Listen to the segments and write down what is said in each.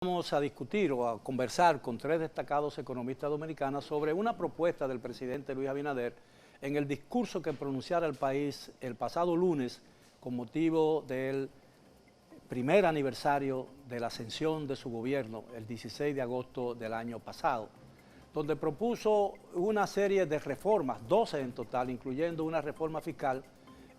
Vamos a discutir o a conversar con tres destacados economistas dominicanos sobre una propuesta del presidente Luis Abinader en el discurso que pronunciara el país el pasado lunes con motivo del primer aniversario de la ascensión de su gobierno, el 16 de agosto del año pasado, donde propuso una serie de reformas, 12 en total, incluyendo una reforma fiscal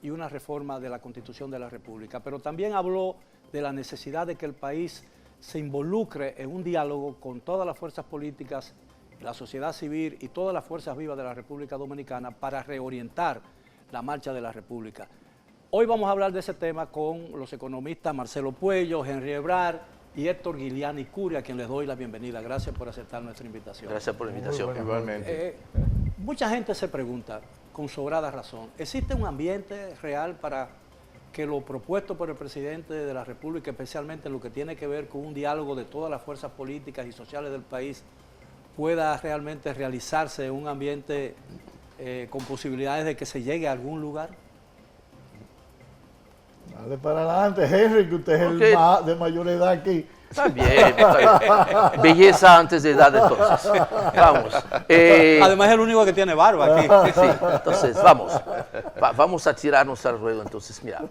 y una reforma de la Constitución de la República, pero también habló de la necesidad de que el país se involucre en un diálogo con todas las fuerzas políticas, la sociedad civil y todas las fuerzas vivas de la República Dominicana para reorientar la marcha de la República. Hoy vamos a hablar de ese tema con los economistas Marcelo Puello, Henry Ebrard y Héctor Guiliani Curia, a quien les doy la bienvenida. Gracias por aceptar nuestra invitación. Gracias por la invitación. Igualmente. Mucha gente se pregunta, con sobrada razón, ¿existe un ambiente real para que lo propuesto por el presidente de la República, especialmente en lo que tiene que ver con un diálogo de todas las fuerzas políticas y sociales del país, pueda realmente realizarse en un ambiente con posibilidades de que se llegue a algún lugar? Dale para adelante, Henry, que usted es el de mayor edad aquí. Está bien. Belleza antes de edad, entonces. Vamos. Además es el único que tiene barba aquí. Sí, entonces, vamos. Vamos a tirarnos al ruedo. Entonces, mira.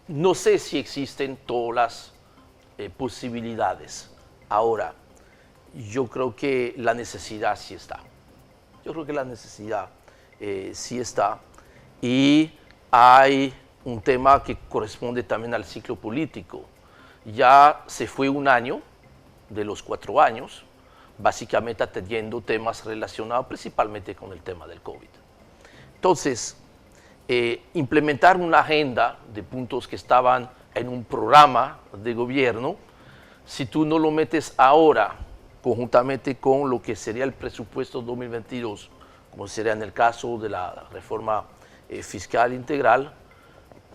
No sé si existen todas las posibilidades. Ahora, yo creo que la necesidad sí está. Yo creo que la necesidad sí está. Y hay un tema que corresponde también al ciclo político. Ya se fue un año de los 4 años, básicamente atendiendo temas relacionados principalmente con el tema del COVID. Entonces, implementar una agenda de puntos que estaban en un programa de gobierno, si tú no lo metes ahora, conjuntamente con lo que sería el presupuesto 2022, como sería en el caso de la reforma fiscal integral,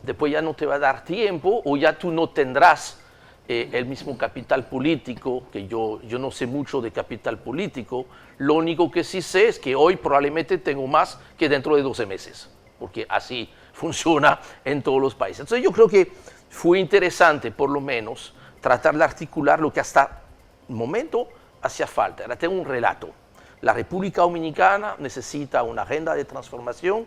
después ya no te va a dar tiempo o ya tú no tendrás el mismo capital político, que yo no sé mucho de capital político. Lo único que sí sé es que hoy probablemente tengo más que dentro de 12 meses, porque así funciona en todos los países. Entonces yo creo que fue interesante por lo menos tratar de articular lo que hasta el momento hacía falta. Era tener un relato. La República Dominicana necesita una agenda de transformación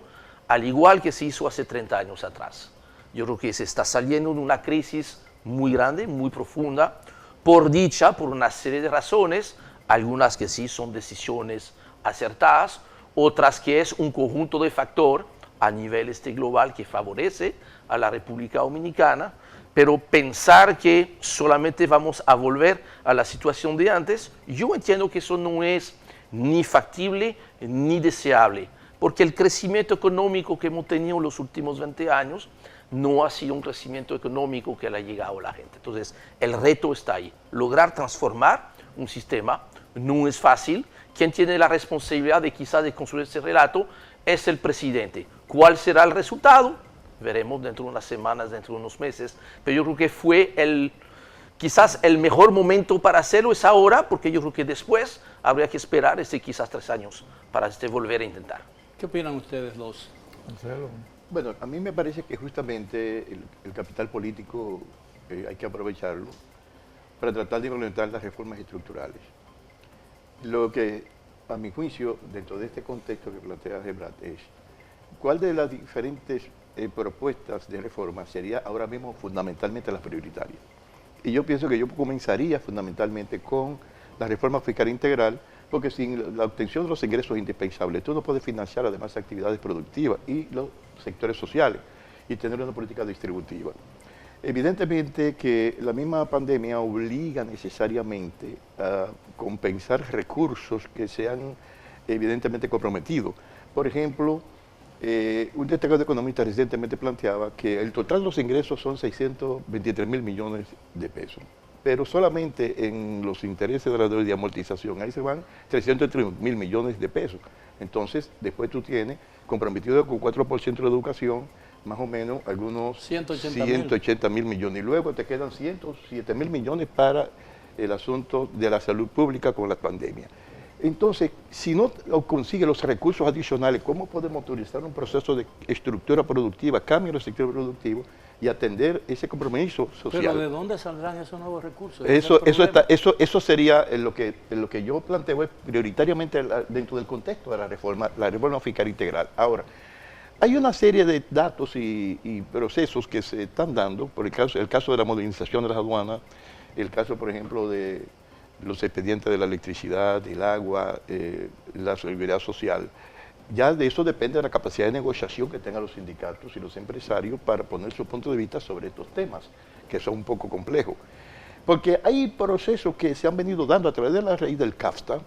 al igual que se hizo hace 30 años atrás. Yo creo que se está saliendo de una crisis muy grande, muy profunda, por dicha, por una serie de razones, algunas que sí son decisiones acertadas, otras que es un conjunto de factores a nivel global que favorece a la República Dominicana, pero pensar que solamente vamos a volver a la situación de antes, yo entiendo que eso no es ni factible ni deseable, porque el crecimiento económico que hemos tenido en los últimos 20 años no ha sido un crecimiento económico que le ha llegado a la gente. Entonces, el reto está ahí. Lograr transformar un sistema no es fácil. Quien tiene la responsabilidad de quizás de construir ese relato es el presidente. ¿Cuál será el resultado? Veremos dentro de unas semanas, dentro de unos meses. Pero yo creo que fue quizás el mejor momento para hacerlo es ahora, porque yo creo que después habría que esperar quizás 3 años para volver a intentar. ¿Qué opinan ustedes dos? Marcelo. Bueno, a mí me parece que justamente el capital político hay que aprovecharlo para tratar de implementar las reformas estructurales. Lo que, a mi juicio, dentro de este contexto que plantea Ebrard es, ¿cuál de las diferentes propuestas de reforma sería ahora mismo fundamentalmente la prioritaria? Y yo pienso que yo comenzaría fundamentalmente con la reforma fiscal integral, porque sin la obtención de los ingresos es indispensable. Tú no puedes financiar además actividades productivas y los sectores sociales y tener una política distributiva. Evidentemente que la misma pandemia obliga necesariamente a compensar recursos que se han evidentemente comprometido. Por ejemplo, un destacado economista recientemente planteaba que el total de los ingresos son 623.000 millones de pesos. Pero solamente en los intereses de la deuda de amortización, ahí se van 303.000 millones de pesos. Entonces, después tú tienes comprometido con 4% de educación, más o menos algunos 180.000 millones. Y luego te quedan 107.000 millones para el asunto de la salud pública con la pandemia. Entonces, si no consigue los recursos adicionales, ¿cómo podemos utilizar un proceso de estructura productiva, cambio en el sector productivo? y atender ese compromiso social. Pero ¿de dónde saldrán esos nuevos recursos? Eso sería lo que yo planteo es prioritariamente dentro del contexto de la reforma fiscal integral. Ahora, hay una serie de datos y procesos que se están dando, por el caso de la modernización de las aduanas, el caso, por ejemplo, de los expedientes de la electricidad, el agua, la seguridad social. Ya de eso depende de la capacidad de negociación que tengan los sindicatos y los empresarios para poner su punto de vista sobre estos temas, que son un poco complejos. Porque hay procesos que se han venido dando a través de la raíz del CAFTA,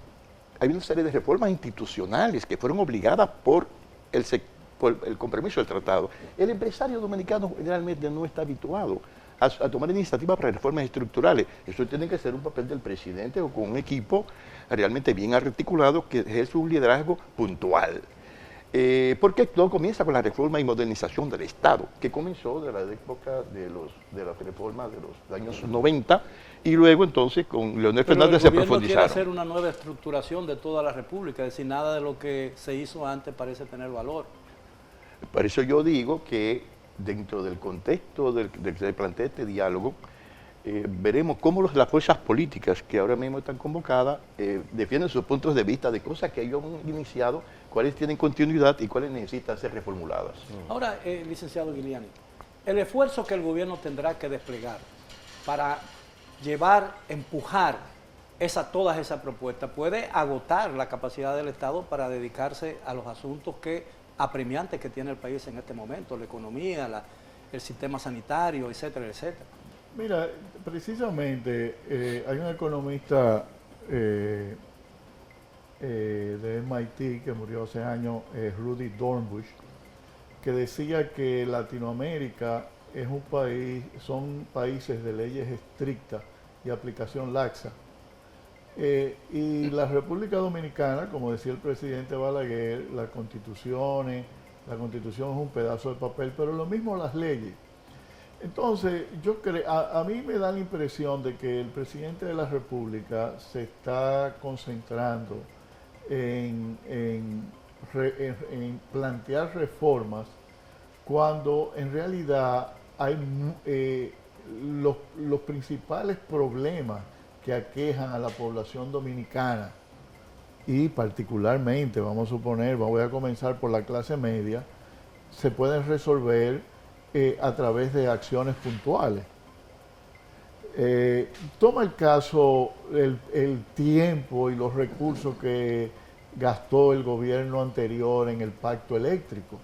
hay una serie de reformas institucionales que fueron obligadas por el compromiso del tratado. El empresario dominicano generalmente no está habituado a tomar iniciativas para reformas estructurales. Eso tiene que ser un papel del presidente o con un equipo realmente bien articulado que ejerce un liderazgo puntual. Porque todo comienza con la reforma y modernización del Estado, que comenzó de la época de la reforma de los años 90 y luego entonces con Leonel Fernández se profundizaron. El gobierno quiere hacer una nueva estructuración de toda la República, es decir, nada de lo que se hizo antes parece tener valor. Por eso yo digo que dentro del contexto del que se plantea este diálogo, veremos cómo las fuerzas políticas que ahora mismo están convocadas defienden sus puntos de vista de cosas que ellos han iniciado, cuáles tienen continuidad y cuáles necesitan ser reformuladas. Ahora, licenciado Giuliani, el esfuerzo que el gobierno tendrá que desplegar para empujar todas esas propuestas, puede agotar la capacidad del Estado para dedicarse a los asuntos apremiantes que tiene el país en este momento, la economía, el sistema sanitario, etcétera, etcétera. Mira, precisamente hay un economista de MIT que murió hace años, Rudy Dornbush, que decía que Latinoamérica son países de leyes estrictas y aplicación laxa. Y la República Dominicana, como decía el presidente Balaguer, la Constitución es un pedazo de papel, pero lo mismo las leyes. Entonces, yo creo, a mí me da la impresión de que el presidente de la República se está concentrando en plantear reformas cuando en realidad hay los principales problemas que aquejan a la población dominicana y particularmente, vamos a suponer, voy a comenzar por la clase media, se pueden resolver a través de acciones puntuales. Toma el caso el tiempo y los recursos que gastó el gobierno anterior en el pacto eléctrico.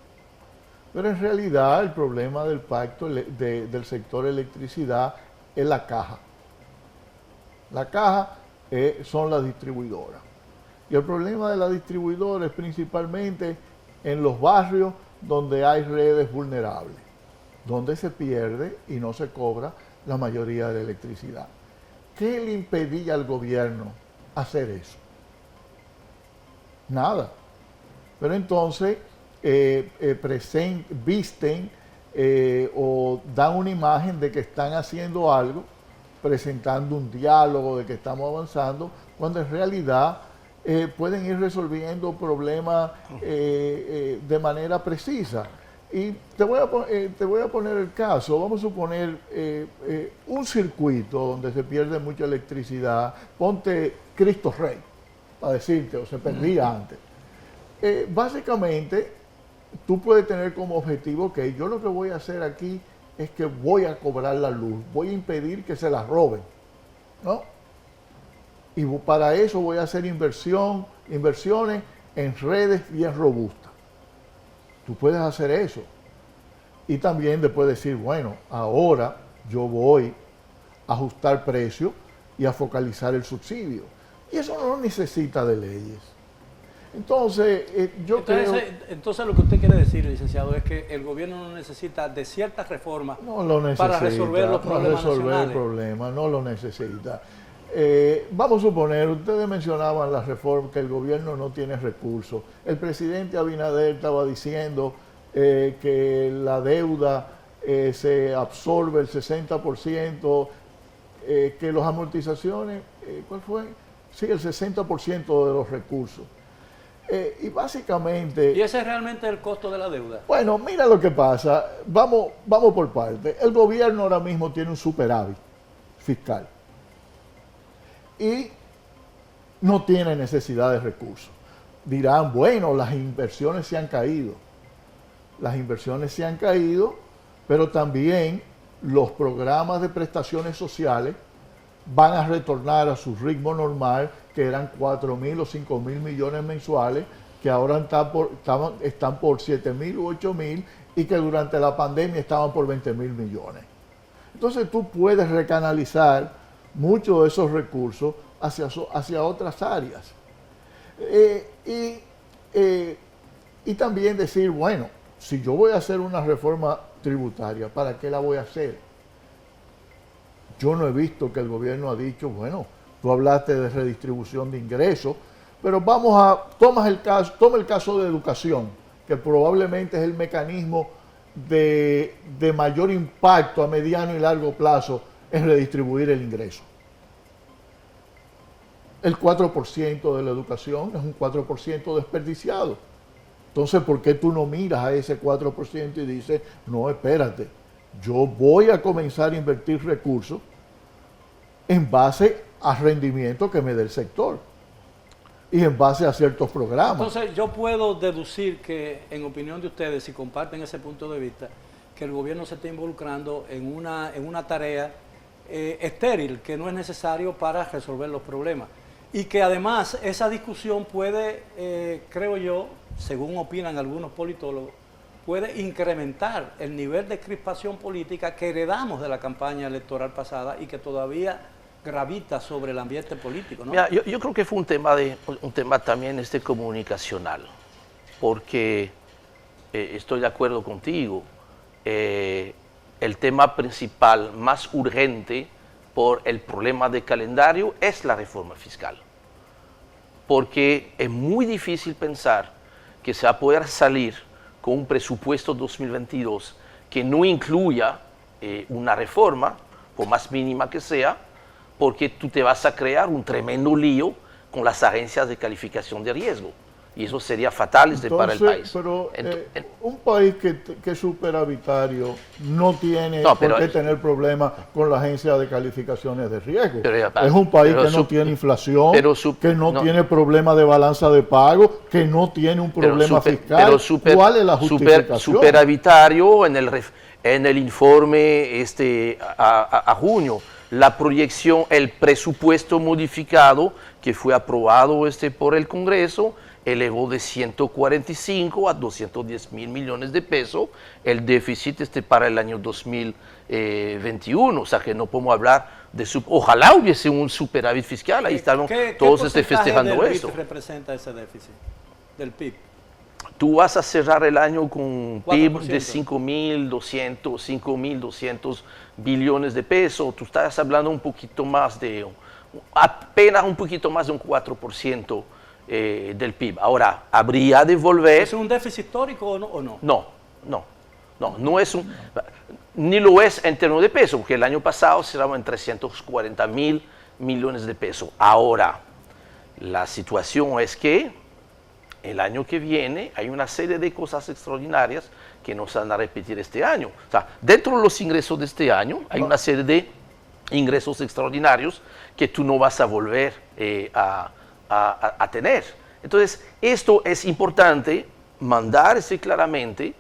Pero en realidad el problema del pacto del sector electricidad es la caja. La caja son las distribuidoras. Y el problema de la distribuidora es principalmente en los barrios donde hay redes vulnerables, donde se pierde y no se cobra la mayoría de la electricidad. ¿Qué le impedía al gobierno hacer eso? Nada. Pero entonces visten o dan una imagen de que están haciendo algo, presentando un diálogo de que estamos avanzando, cuando en realidad pueden ir resolviendo problemas de manera precisa. Y te voy a poner el caso, vamos a suponer un circuito donde se pierde mucha electricidad, ponte Cristo Rey, para decirte, o se perdía antes. Básicamente, tú puedes tener como objetivo que yo lo que voy a hacer aquí es que voy a cobrar la luz, voy a impedir que se la roben, ¿no? Y para eso voy a hacer inversiones en redes bien robustas. Tú puedes hacer eso. Y también después decir, bueno, ahora yo voy a ajustar precios y a focalizar el subsidio. Y eso no necesita de leyes. Entonces, Entonces, lo que usted quiere decir, licenciado, es que el gobierno no necesita de ciertas reformas para resolver los problemas nacionales. No lo necesita. Vamos a suponer, ustedes mencionaban la reforma, que el gobierno no tiene recursos. El presidente Abinader estaba diciendo que la deuda se absorbe el 60%, que las amortizaciones, ¿cuál fue? Sí, el 60% de los recursos. Y básicamente... ¿Y ese es realmente el costo de la deuda? Bueno, mira lo que pasa. Vamos por parte. El gobierno ahora mismo tiene un superávit fiscal y no tiene necesidad de recursos. Dirán, bueno, las inversiones se han caído. Las inversiones se han caído, pero también los programas de prestaciones sociales van a retornar a su ritmo normal, que eran 4.000 o 5.000 millones mensuales, que ahora están por 7.000 u 8.000 y que durante la pandemia estaban por 20.000 millones. Entonces tú puedes recanalizar muchos de esos recursos hacia otras áreas. Y también decir, bueno, si yo voy a hacer una reforma tributaria, ¿para qué la voy a hacer? Yo no he visto que el gobierno ha dicho, bueno, tú hablaste de redistribución de ingresos, pero toma el caso de educación, que probablemente es el mecanismo de mayor impacto a mediano y largo plazo en redistribuir el ingreso. El 4% de la educación es un 4% desperdiciado. Entonces, ¿por qué tú no miras a ese 4% y dices, no, espérate, yo voy a comenzar a invertir recursos en base a rendimiento que me dé el sector y en base a ciertos programas? Entonces, yo puedo deducir que, en opinión de ustedes, si comparten ese punto de vista, que el gobierno se está involucrando en una tarea estéril, que no es necesario para resolver los problemas. Y que además esa discusión puede, creo yo, según opinan algunos politólogos, puede incrementar el nivel de crispación política que heredamos de la campaña electoral pasada y que todavía gravita sobre el ambiente político, ¿no? Mira, yo creo que fue un tema también comunicacional, porque estoy de acuerdo contigo. El tema principal, más urgente por el problema de calendario, es la reforma fiscal. Porque es muy difícil pensar que se va a poder salir con un presupuesto 2022 que no incluya una reforma, por más mínima que sea, porque tú te vas a crear un tremendo lío con las agencias de calificación de riesgo. Y eso sería fatal para el país. Pero un país que es superavitario no tiene por qué tener problemas con la agencia de calificaciones de riesgo. Es un país que no tiene inflación, que no tiene problema de balanza de pago, que no tiene un problema fiscal. ¿Cuál es la justificación? Superavitario en el informe a junio. La proyección, el presupuesto modificado que fue aprobado por el Congreso, elevó de 145 a 210 mil millones de pesos el déficit para el año 2021. O sea que no podemos hablar de... Ojalá hubiese un superávit fiscal, ahí estamos todos festejando eso. ¿Qué representa ese déficit del PIB? Tú vas a cerrar el año con un PIB de 5.200 billones de pesos. Tú estás hablando apenas un poquito más de un 4%. Del PIB. Ahora, habría de volver... ¿Es un déficit histórico o no? No es ni lo es en términos de peso, porque el año pasado cerramos en 340 mil millones de pesos. Ahora, la situación es que el año que viene hay una serie de cosas extraordinarias que no se van a repetir este año. O sea, dentro de los ingresos de este año hay una serie de ingresos extraordinarios que tú no vas a volver a tener. Entonces, esto es importante, mandar claramente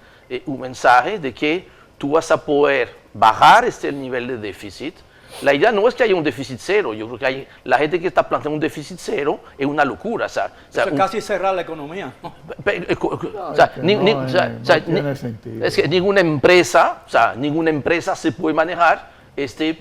un mensaje de que tú vas a poder bajar el nivel de déficit. La idea no es que haya un déficit cero. Yo creo que la gente que está planteando un déficit cero es una locura. Eso es casi cerrar la economía. Es que ninguna empresa se puede manejar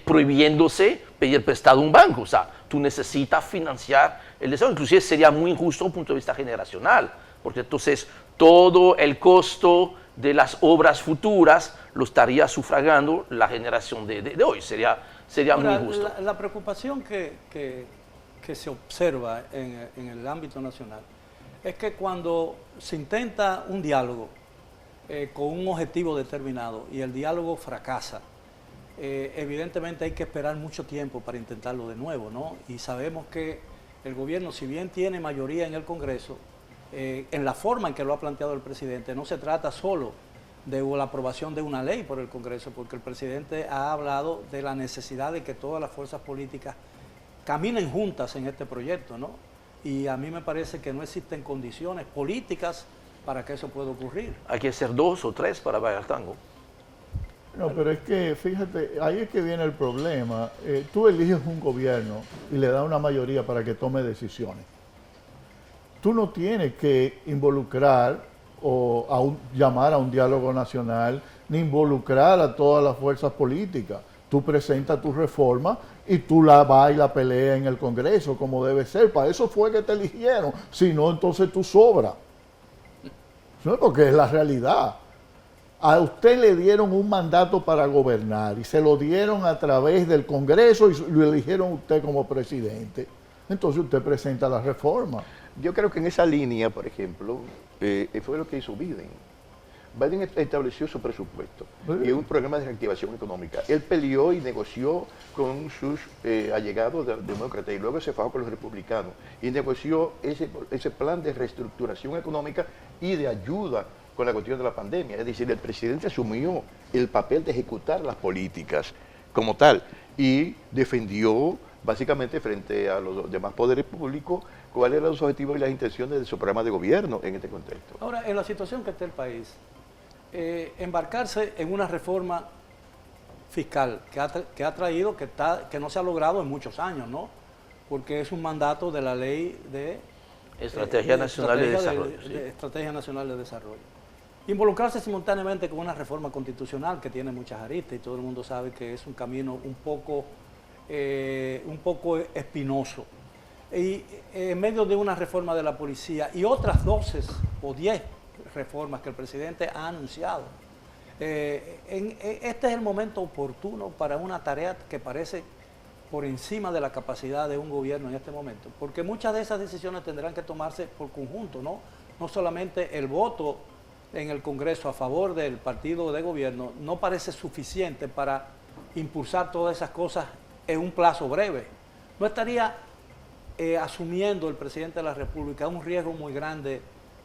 prohibiéndose pedir prestado a un banco. O sea, tú necesitas financiar el desarrollo. Inclusive sería muy injusto desde un punto de vista generacional, porque entonces todo el costo de las obras futuras lo estaría sufragando la generación de hoy. Sería muy injusto. La preocupación que se observa en el ámbito nacional es que cuando se intenta un diálogo con un objetivo determinado y el diálogo fracasa, evidentemente hay que esperar mucho tiempo para intentarlo de nuevo, ¿no? Y sabemos que el gobierno, si bien tiene mayoría en el Congreso, en la forma en que lo ha planteado el presidente. No se trata solo de la aprobación de una ley por el Congreso, porque el presidente ha hablado de la necesidad de que todas las fuerzas políticas caminen juntas en este proyecto, ¿no? Y a mí me parece que no existen condiciones políticas para que eso pueda ocurrir. Hay que ser 2 o 3 para bailar tango. No, pero es que, fíjate, ahí es que viene el problema. Tú eliges un gobierno y le das una mayoría para que tome decisiones. Tú no tienes que involucrar o llamar a un diálogo nacional, ni involucrar a todas las fuerzas políticas. Tú presentas tu reforma y tú la vas y la peleas en el Congreso como debe ser. Para eso fue que te eligieron. Si no, entonces tú sobras. ¿No? Porque es la realidad. A usted le dieron un mandato para gobernar y se lo dieron a través del Congreso y lo eligieron usted como presidente. Entonces usted presenta la reforma. Yo creo que en esa línea, por ejemplo, fue lo que hizo Biden. Biden estableció su presupuesto y un programa de reactivación económica. Él peleó y negoció con sus allegados demócratas y luego se fajó con los republicanos y negoció ese plan de reestructuración económica y de ayuda con la cuestión de la pandemia. Es decir, el presidente asumió el papel de ejecutar las políticas como tal y defendió básicamente frente a los demás poderes públicos cuáles eran los objetivos y las intenciones de su programa de gobierno en este contexto. Ahora, en la situación que está el país, embarcarse en una reforma fiscal que ha traído, que no se ha logrado en muchos años, ¿no? Porque es un mandato de la ley de Estrategia Nacional de Desarrollo. Estrategia Nacional de Desarrollo. Involucrarse simultáneamente con una reforma constitucional que tiene muchas aristas y todo el mundo sabe que es un camino un poco espinoso. Y en medio de una reforma de la policía y otras 12 o 10 reformas que el presidente ha anunciado, este es el momento oportuno para una tarea que parece por encima de la capacidad de un gobierno en este momento, porque muchas de esas decisiones tendrán que tomarse por conjunto, ¿no? No solamente el voto en el Congreso a favor del partido de gobierno no parece suficiente para impulsar todas esas cosas en un plazo breve. No estaría asumiendo el presidente de la República un riesgo muy grande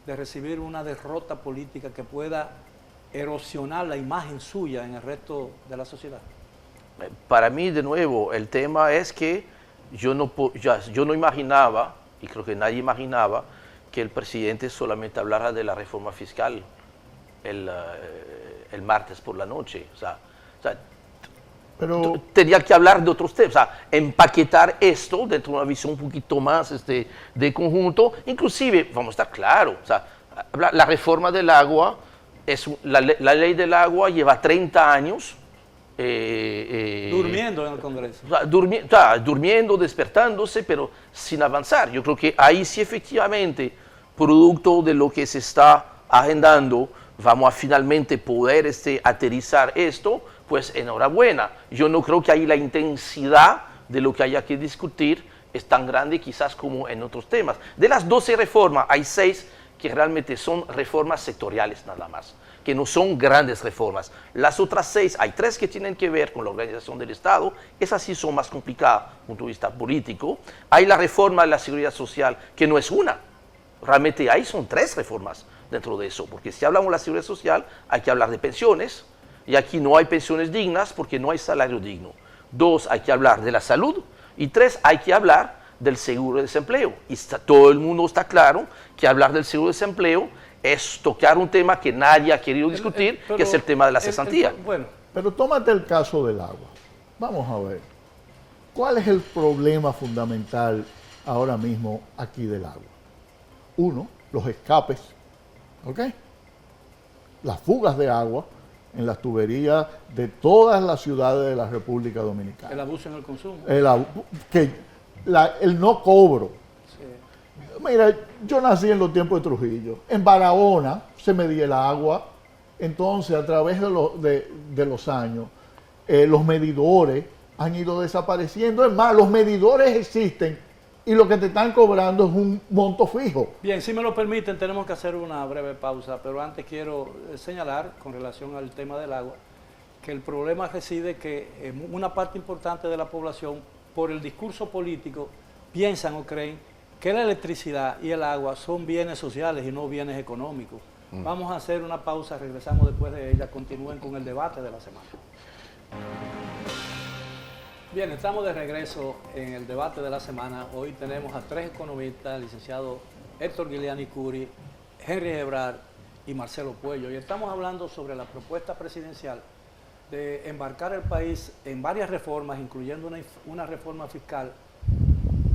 de recibir una derrota política que pueda erosionar la imagen suya en el resto de la sociedad. Para mí, de nuevo, el tema es que yo no imaginaba, y creo que nadie imaginaba, que el presidente solamente hablara de la reforma fiscal el martes por la noche. O sea, Pero tenía que hablar de otros temas, o sea, empaquetar esto dentro de una visión un poquito más de conjunto. Inclusive, vamos a estar claros, o sea, la reforma del agua, la ley del agua lleva 30 años. Durmiendo en el Congreso. O sea, durmiendo, despertándose, pero sin avanzar. Yo creo que ahí sí efectivamente, producto de lo que se está agendando, vamos a finalmente poder aterrizar esto, pues enhorabuena. Yo no creo que ahí la intensidad de lo que haya que discutir es tan grande quizás como en otros temas. De las 12 reformas, hay 6 que realmente son reformas sectoriales nada más, que no son grandes reformas. Las otras 6, hay 3 que tienen que ver con la organización del Estado, esas sí son más complicadas desde el punto de vista político. Hay la reforma de la seguridad social, que no es una, realmente ahí son 3 reformas dentro de eso, porque si hablamos de la seguridad social, hay que hablar de pensiones, y aquí no hay pensiones dignas porque no hay salario digno. 2, hay que hablar de la salud, y 3, hay que hablar del seguro de desempleo. Y todo el mundo está claro que hablar del seguro de desempleo es tocar un tema que nadie ha querido discutir, que es el tema de la cesantía. Bueno, Pero tómate el caso del agua. Vamos a ver. ¿Cuál es el problema fundamental ahora mismo aquí del agua? 1, los escapes, ¿ok? Las fugas de agua en las tuberías de todas las ciudades de la República Dominicana. el abuso en el consumo. El no cobro. Sí. Mira, yo nací en los tiempos de Trujillo. En Barahona se medía el agua. Entonces, a través de los años, los medidores han ido desapareciendo. Es más, los medidores existen y lo que te están cobrando es un monto fijo. Bien, si me lo permiten, tenemos que hacer una breve pausa, pero antes quiero señalar, con relación al tema del agua, que el problema reside que una parte importante de la población, por el discurso político, piensan o creen que la electricidad y el agua son bienes sociales y no bienes económicos. Vamos a hacer una pausa, regresamos después de ella, continúen con el debate de la semana. Bien, estamos de regreso en el debate de la semana. Hoy tenemos a 3 economistas, el licenciado Héctor Guiliani Curi, Henry Ebrard y Marcelo Puello, y estamos hablando sobre la propuesta presidencial de embarcar el país en varias reformas, incluyendo una reforma fiscal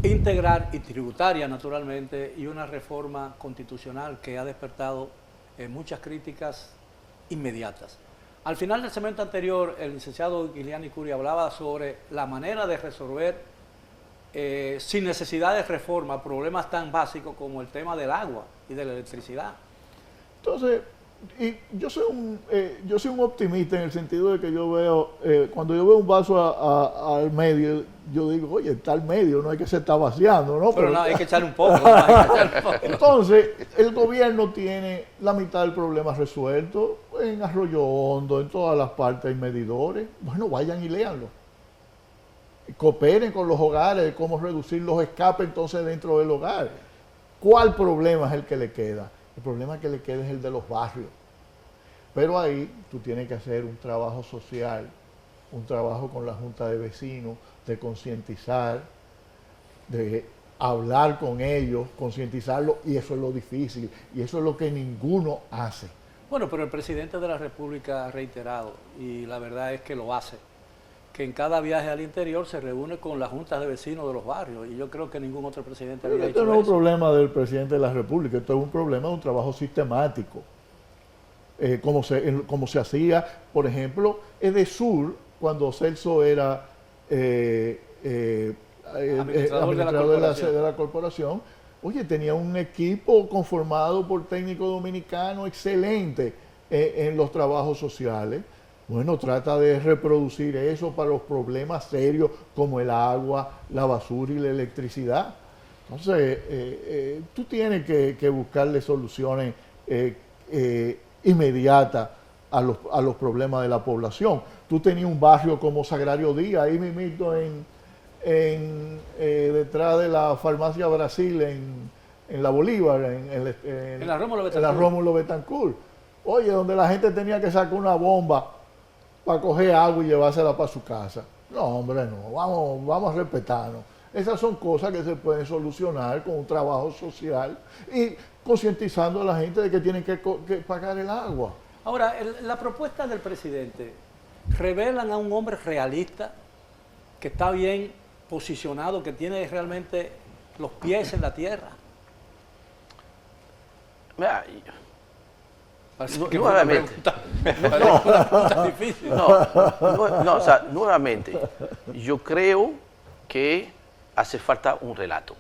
integral y tributaria, naturalmente, y una reforma constitucional que ha despertado muchas críticas inmediatas. Al final del segmento anterior, el licenciado Guiliani Curi hablaba sobre la manera de resolver, sin necesidad de reforma, problemas tan básicos como el tema del agua y de la electricidad. Entonces, y yo soy un optimista en el sentido de que yo veo, cuando yo veo un vaso al medio, yo digo, oye, está al medio, no hay que se está vaciando, ¿no? Pero no, hay que echarle un poco. ¿No? Hay que echarle un poco. Entonces, el gobierno tiene la mitad del problema resuelto en Arroyo Hondo, en todas las partes hay medidores. Bueno, vayan y léanlo. Cooperen con los hogares de cómo reducir los escapes entonces dentro del hogar. ¿Cuál problema es el que le queda? El problema que le queda es el de los barrios. Pero ahí tú tienes que hacer un trabajo social, un trabajo con la Junta de Vecinos, de concientizar, de hablar con ellos, concientizarlos, y eso es lo difícil, y eso es lo que ninguno hace. Bueno, pero el presidente de la República ha reiterado, y la verdad es que lo hace, que en cada viaje al interior se reúne con las juntas de vecinos de los barrios, y yo creo que ningún otro presidente había hecho eso. Esto no es un problema del presidente de la República, esto es un problema de un trabajo sistemático, como se hacía, por ejemplo, Edesur, cuando Celso era administrador de la corporación, oye, tenía un equipo conformado por técnicos dominicanos excelente en los trabajos sociales. Bueno, trata de reproducir eso para los problemas serios como el agua, la basura y la electricidad. Entonces, tú tienes que buscarle soluciones inmediatas a los problemas de la población. Tú tenías un barrio como Sagrario Díaz, ahí mismo detrás de la farmacia Brasil en la Bolívar, en la Rómulo Betancourt. Oye, donde la gente tenía que sacar una bomba para coger agua y llevársela para su casa. No, hombre, no, vamos a respetarnos. Esas son cosas que se pueden solucionar con un trabajo social y concientizando a la gente de que tienen que pagar el agua. Ahora, la propuesta del presidente revelan a un hombre realista que está bien posicionado, que tiene realmente los pies en la tierra. Mira, Nuevamente. O sea, nuevamente, yo creo que hace falta un relato.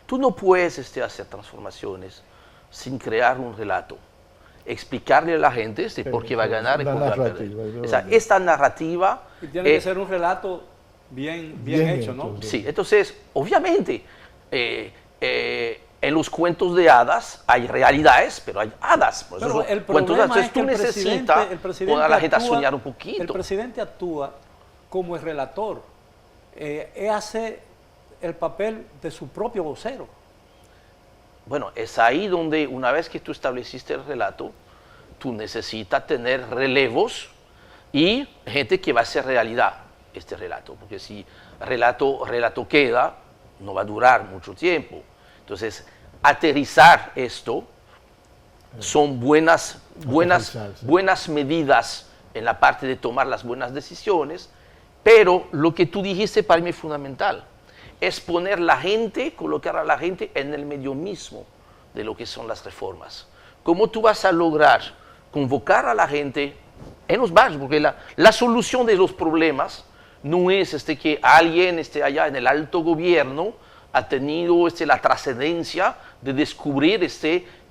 Tú no puedes hacer transformaciones sin crear un relato, explicarle a la gente por qué va a ganar y por qué va a perder. O sea, esta narrativa... Y tiene que ser un relato bien hecho, ¿no? Sí, entonces, obviamente, en los cuentos de hadas hay realidades, pero hay hadas. Por pero eso el problema es que tú necesitas poner a la gente a soñar un poquito. El presidente actúa como el relator. Hace el papel de su propio vocero. Bueno, es ahí donde una vez que tú estableciste el relato, tú necesitas tener relevos y gente que va a hacer realidad este relato. Porque si relato queda, no va a durar mucho tiempo. Entonces, aterrizar esto son buenas medidas en la parte de tomar las buenas decisiones, pero lo que tú dijiste para mí es fundamental, es poner la gente, colocar a la gente en el medio mismo de lo que son las reformas. ¿Cómo tú vas a lograr convocar a la gente en los barrios? Porque la solución de los problemas no es que alguien esté allá en el alto gobierno ha tenido la trascendencia de descubrir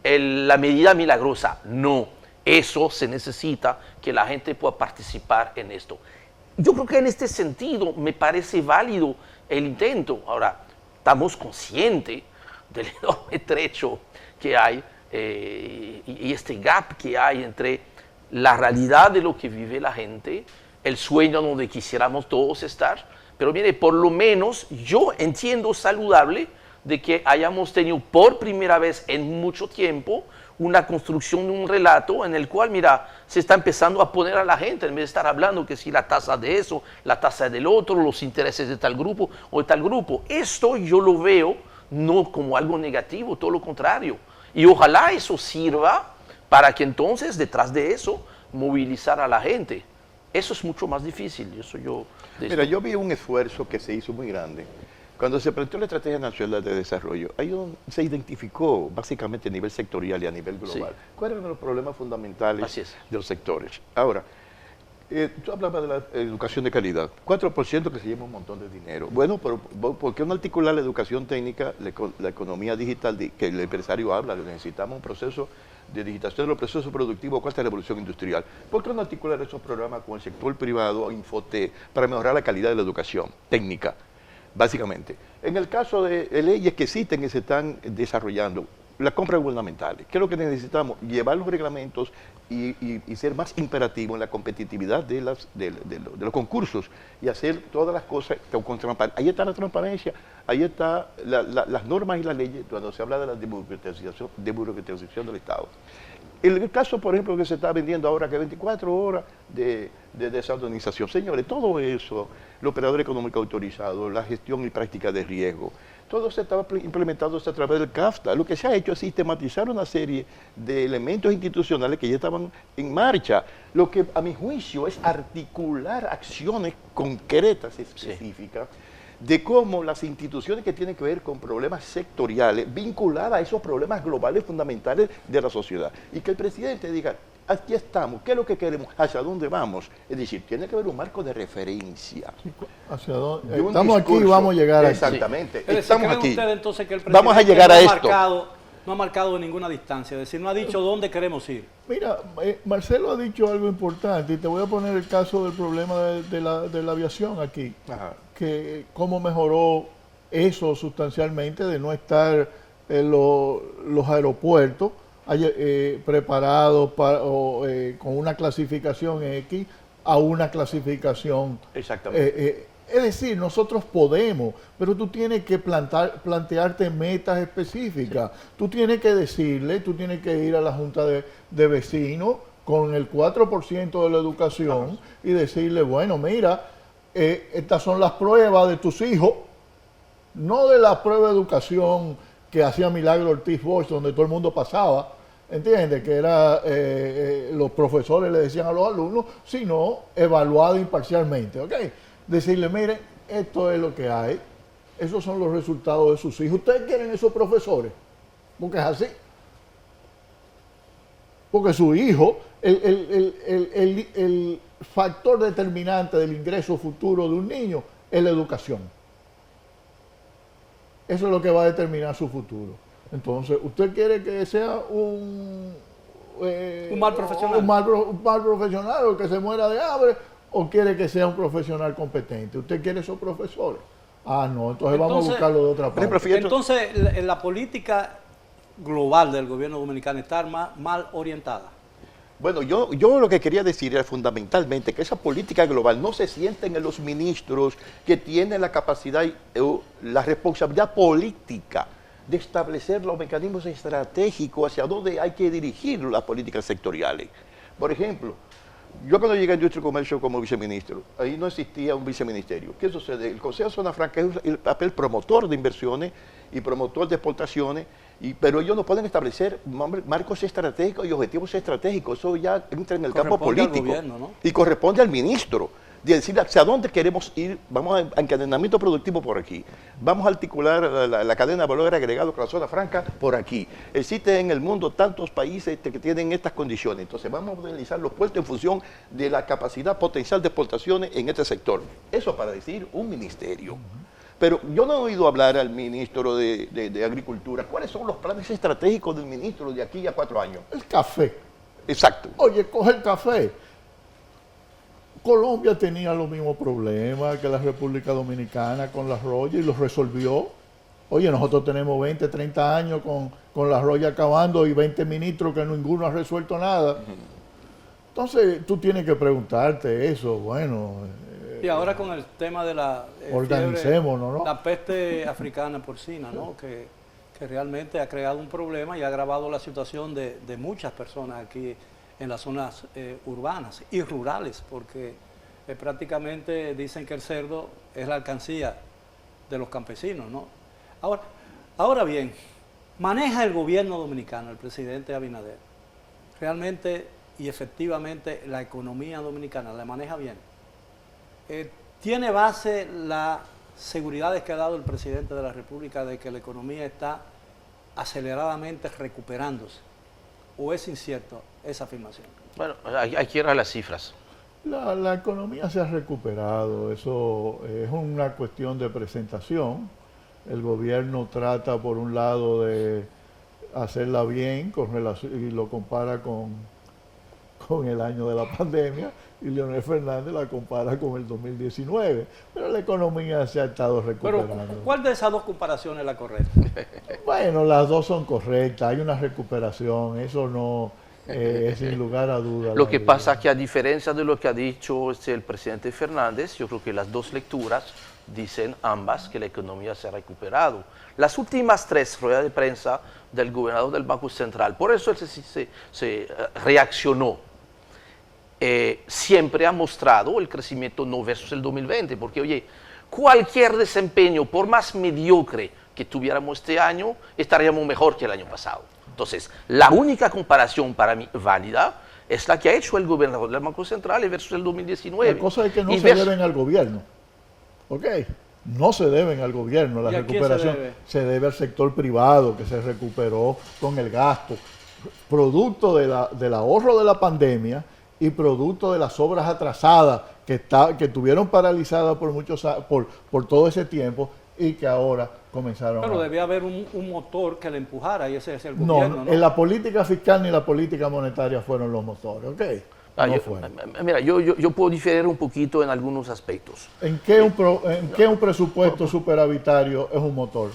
la medida milagrosa. No, eso se necesita que la gente pueda participar en esto. Yo creo que en este sentido me parece válido el intento. Ahora, estamos conscientes del enorme trecho que hay y este gap que hay entre la realidad de lo que vive la gente, el sueño donde quisiéramos todos estar. Pero mire, por lo menos yo entiendo saludable de que hayamos tenido por primera vez en mucho tiempo una construcción de un relato en el cual, mira, se está empezando a poner a la gente, en vez de estar hablando que si la tasa de eso, la tasa del otro, los intereses de tal grupo o de tal grupo. Esto yo lo veo no como algo negativo, todo lo contrario. Y ojalá eso sirva para que entonces detrás de eso movilizar a la gente. Eso es mucho más difícil. Eso Mira, yo vi un esfuerzo que se hizo muy grande. Cuando se planteó la Estrategia Nacional de Desarrollo, se identificó básicamente a nivel sectorial y a nivel global cuáles eran los problemas fundamentales de los sectores. Ahora, tú hablabas de la educación de calidad, 4% que se lleva un montón de dinero. Bueno, pero ¿por qué no articular la educación técnica, la economía digital que el empresario habla? Necesitamos un proceso de digitación de los procesos productivos, cuarta revolución industrial. ¿Por qué no articular esos programas con el sector privado, Infotec, para mejorar la calidad de la educación técnica? Básicamente. En el caso de leyes que existen y se están desarrollando, las compras gubernamentales, ¿qué es lo que necesitamos? Llevar los reglamentos y ser más imperativo en la competitividad de los concursos y hacer todas las cosas con transparencia. Ahí está la transparencia, ahí están las normas y las leyes cuando se habla de la desburocratización del Estado. El caso, por ejemplo, que se está vendiendo ahora, que 24 horas de desalinización. Señores, todo eso, el operador económico autorizado, la gestión y práctica de riesgo, todo se estaba implementando a través del CAFTA. Lo que se ha hecho es sistematizar una serie de elementos institucionales que ya estaban en marcha. Lo que, a mi juicio, es articular acciones concretas, específicas, de cómo las instituciones que tienen que ver con problemas sectoriales, vinculadas a esos problemas globales fundamentales de la sociedad. Y que el presidente diga, aquí estamos, ¿qué es lo que queremos? ¿Hacia dónde vamos? Es decir, tiene que haber un marco de referencia. ¿Hacia dónde? Estamos aquí y vamos a llegar a exactamente. Aquí. Estamos aquí. Usted, entonces, que el vamos a llegar a esto. No ha marcado ninguna distancia, es decir, no ha dicho dónde queremos ir. Mira, Marcelo ha dicho algo importante y te voy a poner el caso del problema de la aviación aquí. Ajá. Que cómo mejoró eso sustancialmente de no estar en los aeropuertos preparados con una clasificación X a una clasificación. Exactamente. Es decir, nosotros podemos, pero tú tienes que plantearte metas específicas. Sí. Tú tienes que decirle, tú tienes que ir a la Junta de Vecinos con el 4% de la educación y decirle, bueno, mira, estas son las pruebas de tus hijos, no de la prueba de educación que hacía Milagro Ortiz Bosch, donde todo el mundo pasaba, ¿entiendes? Que era, los profesores le decían a los alumnos, sino evaluado imparcialmente, ¿ok? Decirle, mire, esto es lo que hay, esos son los resultados de sus hijos. ¿Ustedes quieren esos profesores? Porque es así. Porque su hijo, el factor determinante del ingreso futuro de un niño es la educación. Eso es lo que va a determinar su futuro. Entonces, ¿usted quiere que sea un mal profesional? Un mal profesional o que se muera de hambre? ¿O quiere que sea un profesional competente? ¿Usted quiere esos profesores? Ah, no, entonces vamos a buscarlo de otra parte. Entonces, la política global del gobierno dominicano está mal orientada. Bueno, yo lo que quería decir era fundamentalmente que esa política global no se sienten en los ministros que tienen la capacidad y la responsabilidad política de establecer los mecanismos estratégicos hacia dónde hay que dirigir las políticas sectoriales. Por ejemplo, yo cuando llegué a Industria y Comercio como viceministro, ahí no existía un viceministerio. ¿Qué sucede? El Consejo de Zona Franca es el papel promotor de inversiones y promotor de exportaciones, pero ellos no pueden establecer marcos estratégicos y objetivos estratégicos. Eso ya entra en el campo político. Gobierno, ¿no? Y corresponde al ministro de decir hacia dónde queremos ir. Vamos a encadenamiento productivo por aquí. Vamos a articular la cadena de valor agregado con la zona franca por aquí. Existen en el mundo tantos países que tienen estas condiciones. Entonces vamos a modernizar los puertos en función de la capacidad potencial de exportaciones en este sector. Eso para decir un ministerio. Pero yo no he oído hablar al ministro de Agricultura. ¿Cuáles son los planes estratégicos del ministro de aquí a 4 años? El café. Exacto. Oye, coge el café. Colombia tenía los mismos problemas que la República Dominicana con la roya y los resolvió. Oye, nosotros tenemos 20, 30 años con la roya acabando y 20 ministros que ninguno ha resuelto nada. Entonces, tú tienes que preguntarte eso. Bueno, Y ahora con el tema de la organicémonos, ¿no? La peste africana porcina, ¿no? Que realmente ha creado un problema y ha agravado la situación de muchas personas aquí en las zonas urbanas y rurales, porque prácticamente dicen que el cerdo es la alcancía de los campesinos, ¿no? Ahora bien, maneja el gobierno dominicano, el presidente Abinader, realmente y efectivamente la economía dominicana la maneja bien. ¿Tiene base las seguridades que ha dado el presidente de la República de que la economía está aceleradamente recuperándose? ¿O es incierto esa afirmación? Bueno, hay que ir a las cifras. La economía se ha recuperado, eso es una cuestión de presentación. El gobierno trata, por un lado, de hacerla bien y lo compara con el año de la pandemia, y Leonel Fernández la compara con el 2019, pero la economía se ha estado recuperando. Pero, ¿cuál de esas dos comparaciones es la correcta? Bueno, las dos son correctas, hay una recuperación, eso no es sin lugar a dudas. Lo que pasa es que, a diferencia de lo que ha dicho el presidente Fernández, yo creo que las dos lecturas dicen ambas que la economía se ha recuperado. Las últimas 3 ruedas de prensa del gobernador del Banco Central, por eso él se reaccionó, siempre ha mostrado el crecimiento no versus el 2020, porque oye, cualquier desempeño, por más mediocre que tuviéramos este año, estaríamos mejor que el año pasado. Entonces, la única comparación para mí válida es la que ha hecho el gobernador del Banco Central versus el 2019. La cosa es que no se deben al gobierno, ¿ok? No se deben al gobierno, la recuperación se debe al sector privado que se recuperó con el gasto, producto del ahorro de la pandemia y producto de las obras atrasadas que tuvieron paralizadas por todo ese tiempo y que ahora comenzaron. Pero debía haber un motor que le empujara, y ese es el gobierno, ¿no? En la política fiscal ni la política monetaria fueron los motores, ¿ok? Mira, yo puedo diferir un poquito en algunos aspectos. ¿En qué un presupuesto superavitario es un motor?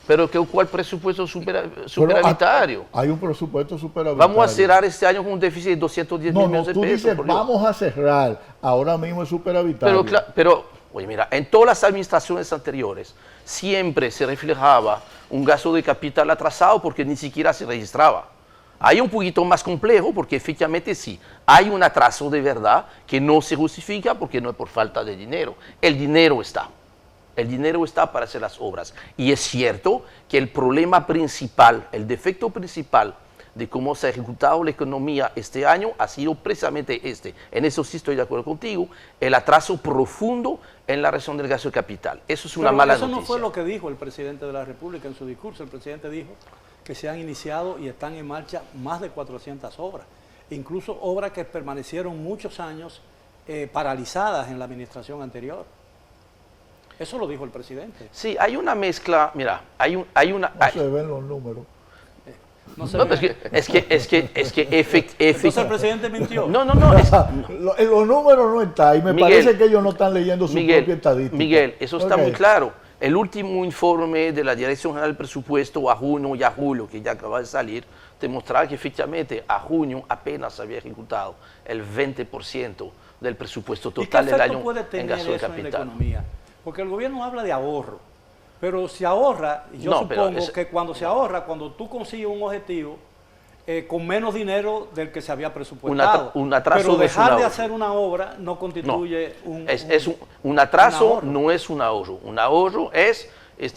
Pero ¿cuál presupuesto superavitario? Hay un presupuesto superavitario. Vamos a cerrar este año con un déficit de 210 millones de pesos. Tú dices, vamos a cerrar, ahora mismo es superavitario. Pero, oye, mira, en todas las administraciones anteriores siempre se reflejaba un gasto de capital atrasado porque ni siquiera se registraba. Hay un poquito más complejo porque efectivamente sí, hay un atraso de verdad que no se justifica porque no es por falta de dinero. El dinero está. El dinero está para hacer las obras. Y es cierto que el problema principal, el defecto principal de cómo se ha ejecutado la economía este año ha sido precisamente este. En eso sí estoy de acuerdo contigo, el atraso profundo en la reducción del gasto de capital. Eso es una mala noticia. Eso no fue lo que dijo el presidente de la República en su discurso. El presidente dijo que se han iniciado y están en marcha más de 400 obras. Incluso obras que permanecieron muchos años paralizadas en la administración anterior. Eso lo dijo el presidente. Sí, hay una mezcla, mira, hay una... No se ven los números. Es que Entonces el presidente mintió. No. Los números no están y me parece que ellos no están leyendo su propia estadística. Miguel, eso está muy claro. El último informe de la Dirección General del Presupuesto a junio y a julio, que ya acaba de salir, demostraba que efectivamente a junio apenas había ejecutado el 20% del presupuesto total del año en gasto de capital. En la economía? Porque el gobierno habla de ahorro, pero se ahorra, yo supongo que cuando se ahorra, cuando tú consigues un objetivo con menos dinero del que se había presupuestado. Un atraso pero dejar no de hacer una obra no constituye un atraso, no es un ahorro. Un ahorro es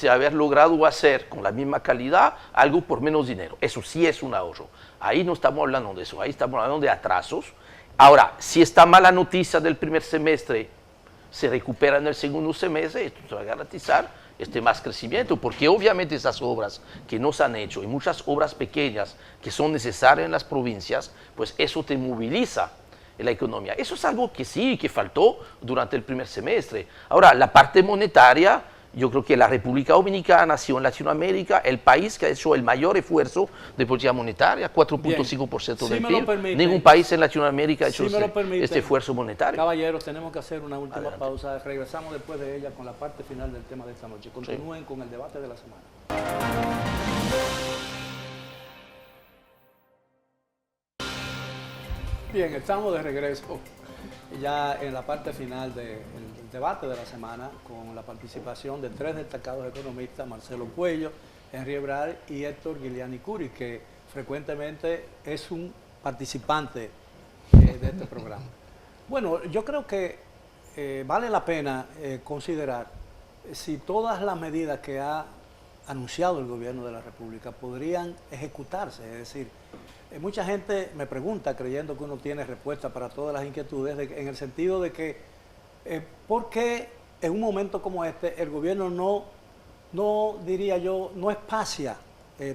haber logrado hacer con la misma calidad algo por menos dinero. Eso sí es un ahorro. Ahí no estamos hablando de eso, ahí estamos hablando de atrasos. Ahora, si esta mala noticia del primer semestre se recupera en el segundo semestre, esto te va a garantizar más crecimiento, porque obviamente esas obras que no se han hecho y muchas obras pequeñas que son necesarias en las provincias, pues eso te moviliza en la economía. Eso es algo que sí, que faltó durante el primer semestre. Ahora, la parte monetaria, yo creo que la República Dominicana ha sido en Latinoamérica el país que ha hecho el mayor esfuerzo de política monetaria, 4.5% del PIB. Ningún país en Latinoamérica ha hecho este esfuerzo monetario. Caballeros, tenemos que hacer una última pausa. Regresamos después de ella con la parte final del tema de esta noche. Continúen con el debate de la semana. Bien, estamos de regreso. ya en la parte final del debate de la semana, con la participación de 3 destacados economistas, Marcelo Cuello, Henry Ebrard y Héctor Guiliani Curi, que frecuentemente es un participante de este programa. Bueno, yo creo que vale la pena considerar si todas las medidas que ha anunciado el gobierno de la República podrían ejecutarse. Es decir, mucha gente me pregunta, creyendo que uno tiene respuesta para todas las inquietudes, en el sentido de que ¿por qué en un momento como este el gobierno no diría yo, no espacia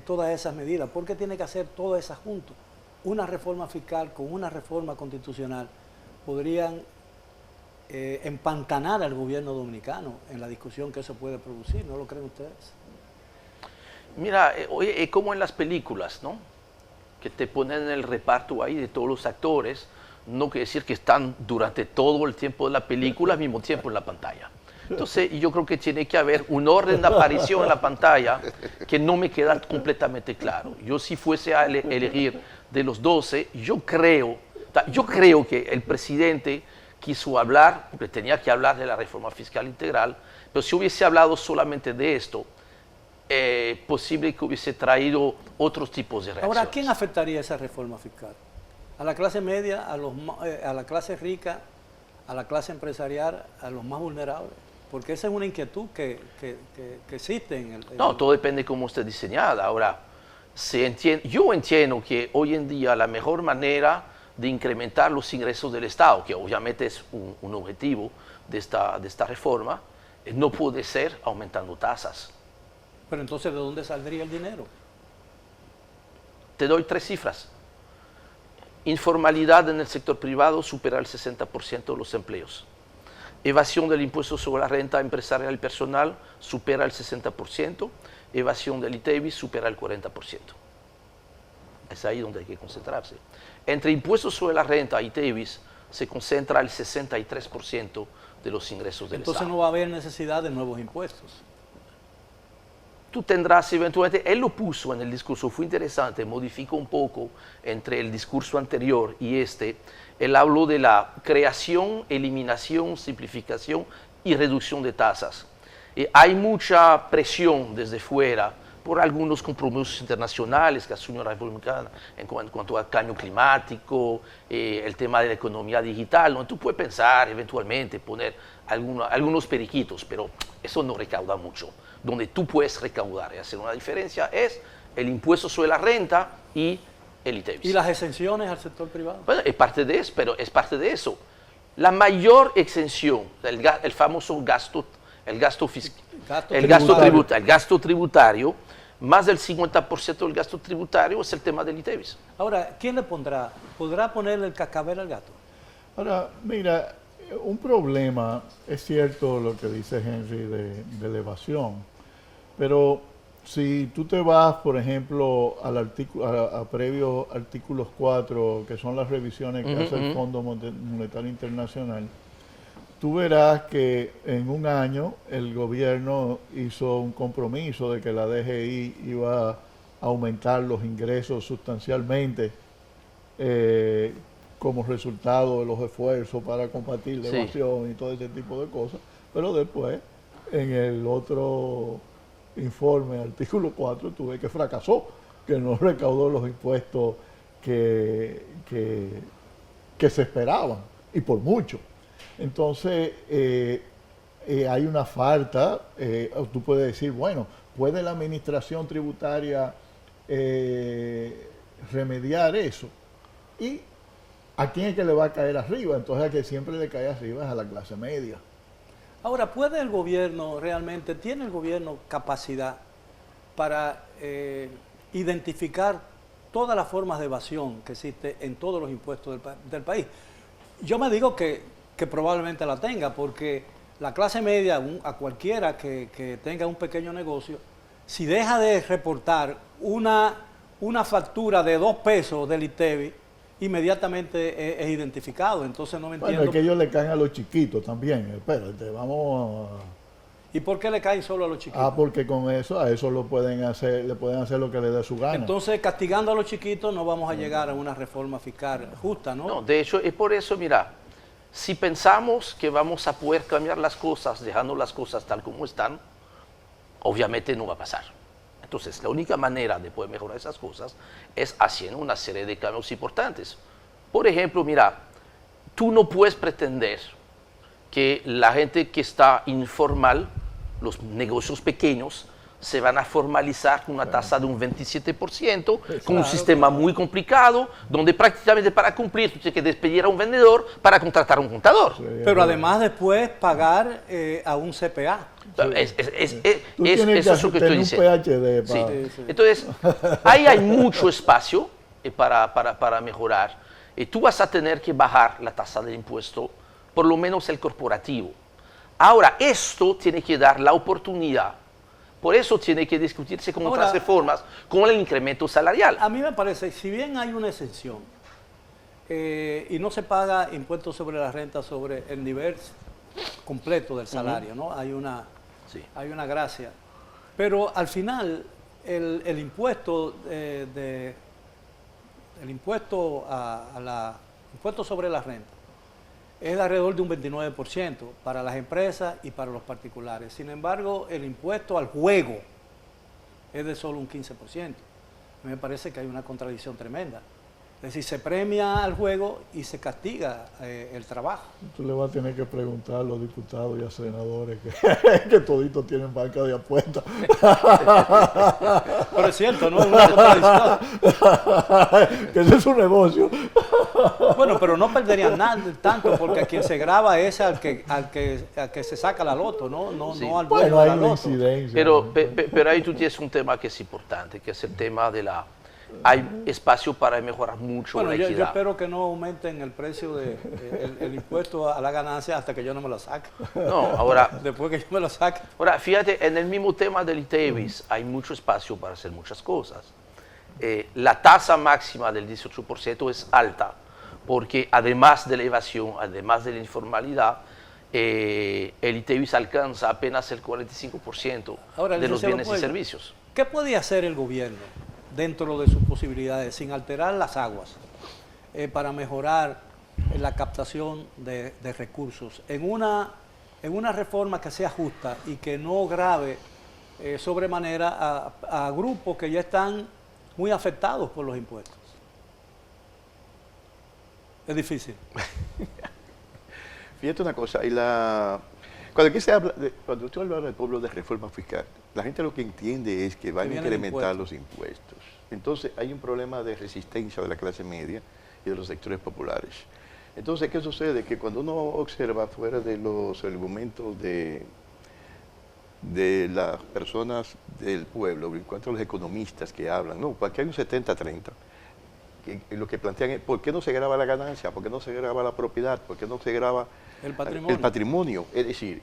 todas esas medidas? ¿Por qué tiene que hacer todas esas juntas? Una reforma fiscal con una reforma constitucional podrían empantanar al gobierno dominicano en la discusión que eso puede producir, ¿no lo creen ustedes? Mira, oye, es como en las películas, ¿no? Que te ponen en el reparto ahí de todos los actores, no quiere decir que están durante todo el tiempo de la película al mismo tiempo en la pantalla. Entonces, yo creo que tiene que haber un orden de aparición en la pantalla que no me queda completamente claro. Yo, si fuese a elegir de los 12, yo creo que el presidente quiso hablar, porque tenía que hablar de la reforma fiscal integral, pero si hubiese hablado solamente de esto, posible que hubiese traído otros tipos de reacciones. Ahora, ¿a quién afectaría esa reforma fiscal? ¿A la clase media, a la clase rica, a la clase empresarial, a los más vulnerables? Porque esa es una inquietud que existe en el... No, todo depende de cómo esté diseñada. Ahora, yo entiendo que hoy en día la mejor manera de incrementar los ingresos del Estado, que obviamente es un objetivo de esta reforma, no puede ser aumentando tasas. Pero entonces, ¿de dónde saldría el dinero? Te doy 3 cifras. Informalidad en el sector privado supera el 60% de los empleos. Evasión del impuesto sobre la renta empresarial y personal supera el 60%. Evasión del ITEVIS supera el 40%. Es ahí donde hay que concentrarse. Entre impuestos sobre la renta y ITEVIS se concentra el 63% de los ingresos del Estado. Entonces no va a haber necesidad de nuevos impuestos. Tú tendrás eventualmente, él lo puso en el discurso, fue interesante, modificó un poco entre el discurso anterior y él habló de la creación, eliminación, simplificación y reducción de tasas. Hay mucha presión desde fuera por algunos compromisos internacionales que asumió la República en cuanto al cambio climático, el tema de la economía digital, donde tú puedes pensar eventualmente poner algunos periquitos, pero eso no recauda mucho. Donde tú puedes recaudar y hacer una diferencia es el impuesto sobre la renta y el ITEVIS. ¿Y las exenciones al sector privado? Bueno, es parte de eso, pero es parte de eso. La mayor exención, el famoso gasto tributario, más del 50% del gasto tributario es el tema del ITEVIS. Ahora, ¿quién le pondrá? ¿Podrá ponerle el cascabel al gato? Ahora, mira, un problema, es cierto lo que dice Henry de la evasión, pero si tú te vas, por ejemplo, a previos artículos 4, que son las revisiones que hace el Fondo Monetario Internacional, tú verás que en un año el gobierno hizo un compromiso de que la DGI iba a aumentar los ingresos sustancialmente como resultado de los esfuerzos para combatir la evasión y todo ese tipo de cosas, pero después en el otro informe, artículo 4, tú ves que fracasó, que no recaudó los impuestos que se esperaban, y por mucho. Entonces, hay una falta, tú puedes decir, bueno, ¿puede la administración tributaria remediar eso? ¿Y a quién es que le va a caer arriba? Entonces, a que siempre le cae arriba es a la clase media. Ahora, ¿puede el gobierno realmente, tiene el gobierno capacidad para identificar todas las formas de evasión que existe en todos los impuestos del país? Yo me digo que probablemente la tenga, porque la clase media, a cualquiera que tenga un pequeño negocio, si deja de reportar una factura de 2 pesos del ITEVIS, inmediatamente es identificado. Entonces no me entiendo. Bueno, es que ellos le caen a los chiquitos también. Espérate, vamos a... ¿Y por qué le caen solo a los chiquitos? Porque con eso, a eso le pueden hacer lo que le dé su gana. Entonces, castigando a los chiquitos no vamos a llegar a una reforma fiscal justa, ¿no? No, de hecho, es por eso, mira, Si pensamos que vamos a poder cambiar las cosas dejando las cosas tal como están, obviamente no va a pasar. Entonces, la única manera de poder mejorar esas cosas es haciendo una serie de cambios importantes. Por ejemplo, mira, tú no puedes pretender que la gente que está informal, los negocios pequeños, se van a formalizar con una tasa de un 27%, con un sistema muy complicado, donde prácticamente para cumplir tú tienes que despedir a un vendedor para contratar a un contador. Pero además después pagar a un CPA. Eso es lo que estoy diciendo. PhD, sí. Entonces, ahí hay mucho espacio para mejorar. Tú vas a tener que bajar la tasa de impuesto, por lo menos el corporativo. Ahora, esto tiene que dar la oportunidad. Por eso tiene que discutirse con otras reformas, con el incremento salarial. A mí me parece, si bien hay una exención y no se paga impuestos sobre la renta sobre el nivel completo del salario, ¿no? Hay una gracia. Pero al final, el impuesto impuesto sobre la renta es de alrededor de un 29% para las empresas y para los particulares. Sin embargo, el impuesto al juego es de solo un 15%. A mí me parece que hay una contradicción tremenda. Es decir, se premia al juego y se castiga el trabajo. Tú le vas a tener que preguntar a los diputados y a senadores que toditos tienen banca de apuestas. Pero es cierto, ¿no? Es una contradicción. Que ese es su negocio. Bueno, pero no perderían nada tanto porque a quien se graba es al que se saca la loto, no Sí. al dueño de la loto. Pero ahí tú tienes un tema que es importante, que es el tema de la... Hay espacio para mejorar mucho Bueno, la yo equidad. espero que no aumenten el precio el impuesto a la ganancia hasta que yo no me lo saque. No, ahora... Después que yo me lo saque. Ahora, fíjate, en el mismo tema del ITEVIS hay mucho espacio para hacer muchas cosas. La tasa máxima del 18% es alta, porque además de la evasión, además de la informalidad, el ITEVIS alcanza apenas el 45% Ahora, de los licenciado bienes y Puello, servicios. ¿qué puede hacer el gobierno dentro de sus posibilidades, sin alterar las aguas, para mejorar la captación de recursos en una reforma que sea justa y que no grave sobremanera a grupos que ya están muy afectados por los impuestos? Es difícil. Fíjate una cosa, cuando usted habla del pueblo de reforma fiscal, la gente lo que entiende es que van a incrementar los impuestos. Entonces hay un problema de resistencia de la clase media y de los sectores populares. Entonces, ¿qué sucede? Que cuando uno observa fuera de los argumentos de las personas del pueblo, en cuanto a los economistas que hablan, no, porque hay un 70-30, lo que plantean es, ¿por qué no se graba la ganancia? ¿Por qué no se graba la propiedad? ¿Por qué no se graba el patrimonio? Es decir,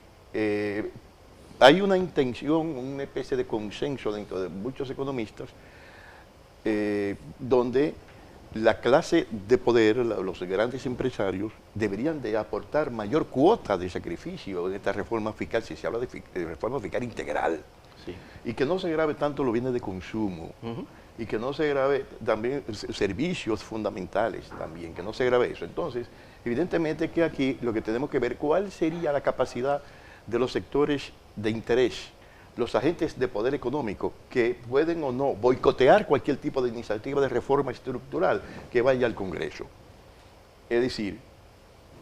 hay una intención, una especie de consenso dentro de muchos economistas, donde la clase de poder, los grandes empresarios, deberían de aportar mayor cuota de sacrificio en esta reforma fiscal, si se habla de reforma fiscal integral. Sí. Y que no se grave tanto los bienes de consumo, y que no se grave también servicios fundamentales también, que no se grave eso. Entonces, evidentemente que aquí lo que tenemos que ver, ¿cuál sería la capacidad de los sectores de interés, los agentes de poder económico, que pueden o no boicotear cualquier tipo de iniciativa de reforma estructural que vaya al Congreso? Es decir,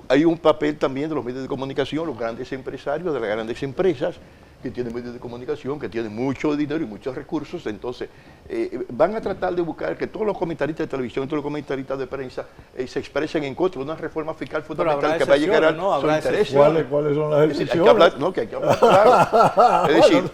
hay un papel también de los medios de comunicación, los grandes empresarios, de las grandes empresas, que tienen medios de comunicación, que tienen mucho dinero y muchos recursos. Entonces van a tratar de buscar que todos los comentaristas de televisión, todos los comentaristas de prensa se expresen en contra de una reforma fiscal fundamental que va a llegar a sus intereses. ¿Cuáles son las excepciones? Hay que hablar, no, que hay que hablar claro. Es decir,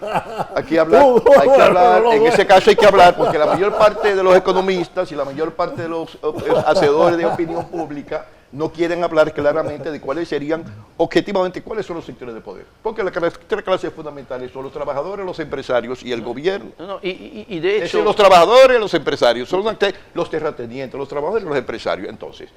hay que hablar, en ese caso hay que hablar, porque la mayor parte de los economistas y la mayor parte de los hacedores de opinión pública no quieren hablar claramente de cuáles serían, objetivamente, cuáles son los sectores de poder. Porque las tres clases fundamentales son los trabajadores, los empresarios y el gobierno. Y de hecho... Es decir, los trabajadores y los empresarios, son los terratenientes, los trabajadores y los empresarios. Entonces,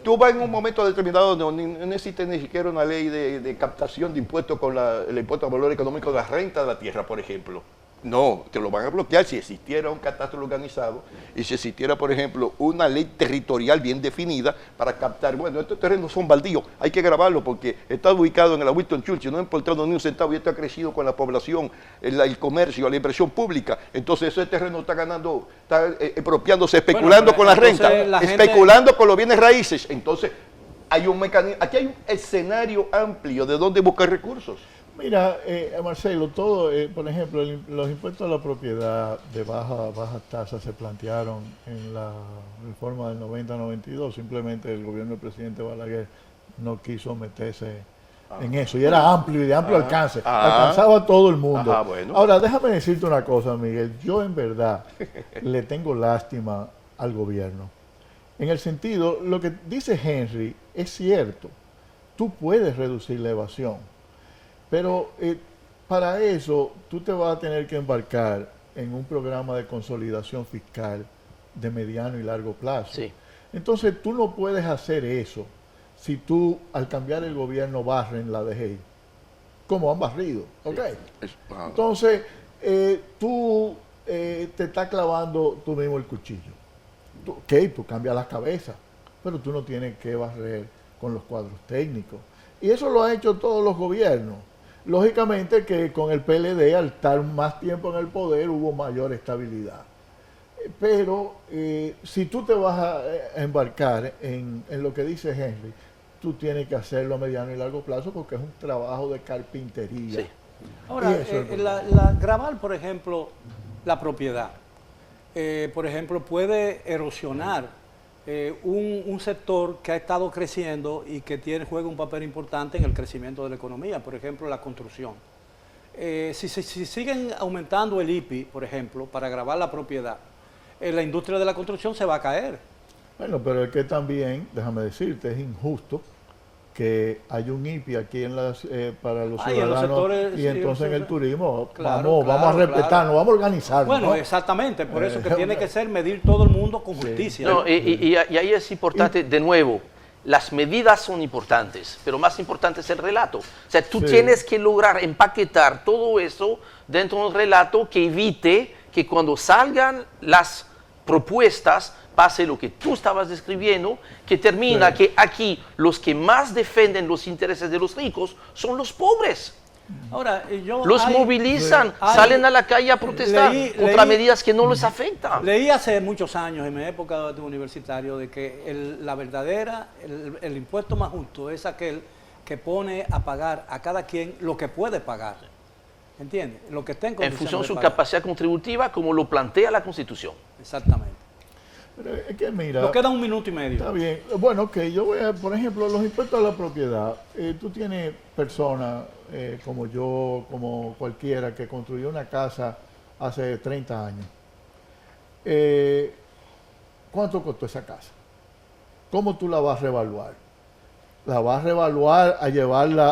tú vas en un momento determinado donde no necesitas ni siquiera una ley de captación de impuestos con el impuesto al valor económico de la renta de la tierra, por ejemplo. No, te lo van a bloquear si existiera un catastro organizado y si existiera, por ejemplo, una ley territorial bien definida para captar, bueno, estos terrenos son baldíos, hay que grabarlo porque está ubicado en la Winston Churchill, no ha importado ni un centavo y esto ha crecido con la población, el comercio, la inversión pública. Entonces ese terreno está ganando, está apropiándose, especulando con la renta, especulando con los bienes raíces. Entonces hay un mecanismo, aquí hay un escenario amplio de dónde buscar recursos. Mira, Marcelo, todo, por ejemplo, los impuestos a la propiedad de bajas tasas se plantearon en la reforma del 90-92. Simplemente el gobierno del presidente Balaguer no quiso meterse en eso. Y era amplio y de amplio alcance. Alcanzaba a todo el mundo. Bueno. Ahora, déjame decirte una cosa, Miguel. Yo en verdad le tengo lástima al gobierno. En el sentido, lo que dice Henry es cierto. Tú puedes reducir la evasión. Pero para eso tú te vas a tener que embarcar en un programa de consolidación fiscal de mediano y largo plazo. Sí. Entonces tú no puedes hacer eso si tú al cambiar el gobierno barren la DGI, como han barrido. Sí. ¿Okay? Entonces tú te estás clavando tú mismo el cuchillo. Tú cambias las cabezas, pero tú no tienes que barrer con los cuadros técnicos. Y eso lo han hecho todos los gobiernos. Lógicamente que con el PLD, al estar más tiempo en el poder, hubo mayor estabilidad. Pero si tú te vas a embarcar en lo que dice Henry, tú tienes que hacerlo a mediano y largo plazo porque es un trabajo de carpintería. Sí. Ahora, gravar, por ejemplo, la propiedad, por ejemplo, puede erosionar un sector que ha estado creciendo y que juega un papel importante en el crecimiento de la economía, por ejemplo, la construcción. Si siguen aumentando el IPI, por ejemplo, para gravar la propiedad, la industria de la construcción se va a caer. Bueno, pero es que también, déjame decirte, es injusto que hay un IPI aquí para los ciudadanos y entonces en el turismo vamos a respetarnos, vamos a organizarnos. Bueno, ¿no? Exactamente, por eso que tiene que ser medir todo el mundo con justicia. No, y ahí es importante, de nuevo, las medidas son importantes, pero más importante es el relato. O sea, tú tienes que lograr empaquetar todo eso dentro de un relato que evite que cuando salgan las propuestas pase lo que tú estabas describiendo, que termina que aquí los que más defienden los intereses de los ricos son los pobres. Ahora, los movilizan, salen a la calle a protestar contra medidas que no les afectan. Leí hace muchos años, en mi época de universitario, de que la verdadera, el impuesto más justo es aquel que pone a pagar a cada quien lo que puede pagar. ¿Entiendes? Lo que esté en función de su capacidad contributiva, como lo plantea la Constitución. Exactamente. Pero es que mira, nos queda 1 minuto y medio. Está bien. Bueno, ok, yo voy a, por ejemplo, los impuestos a la propiedad. Tú tienes personas como yo, como cualquiera, que construyó una casa hace 30 años. ¿Cuánto costó esa casa? ¿Cómo tú la vas a revaluar? ¿La vas a revaluar a llevarla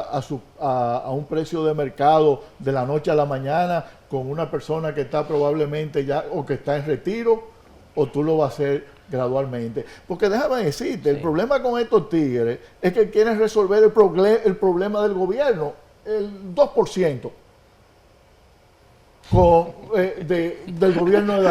a un precio de mercado de la noche a la mañana con una persona que está probablemente ya o que está en retiro? ¿O tú lo vas a hacer gradualmente? Porque déjame decirte, el problema con estos tigres es que quieren resolver el problema del gobierno, el 2% del gobierno de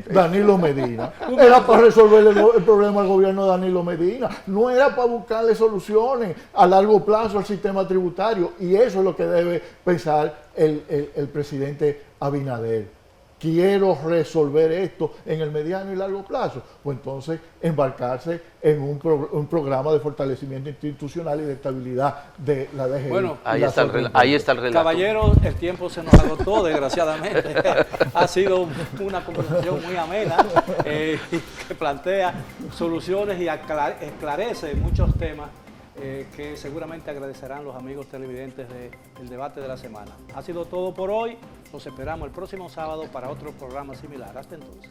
Danilo Medina. Era para resolver el problema del gobierno de Danilo Medina. No era para buscarle soluciones a largo plazo al sistema tributario. Y eso es lo que debe pensar el presidente Abinader. Quiero resolver esto en el mediano y largo plazo, pues entonces embarcarse en un programa de fortalecimiento institucional y de estabilidad de la DGI. Bueno, ahí está el relato. Caballeros, el tiempo se nos agotó, desgraciadamente. Ha sido una conversación muy amena que plantea soluciones y esclarece muchos temas que seguramente agradecerán los amigos televidentes del debate de la semana. Ha sido todo por hoy. Los esperamos el próximo sábado para otro programa similar. Hasta entonces.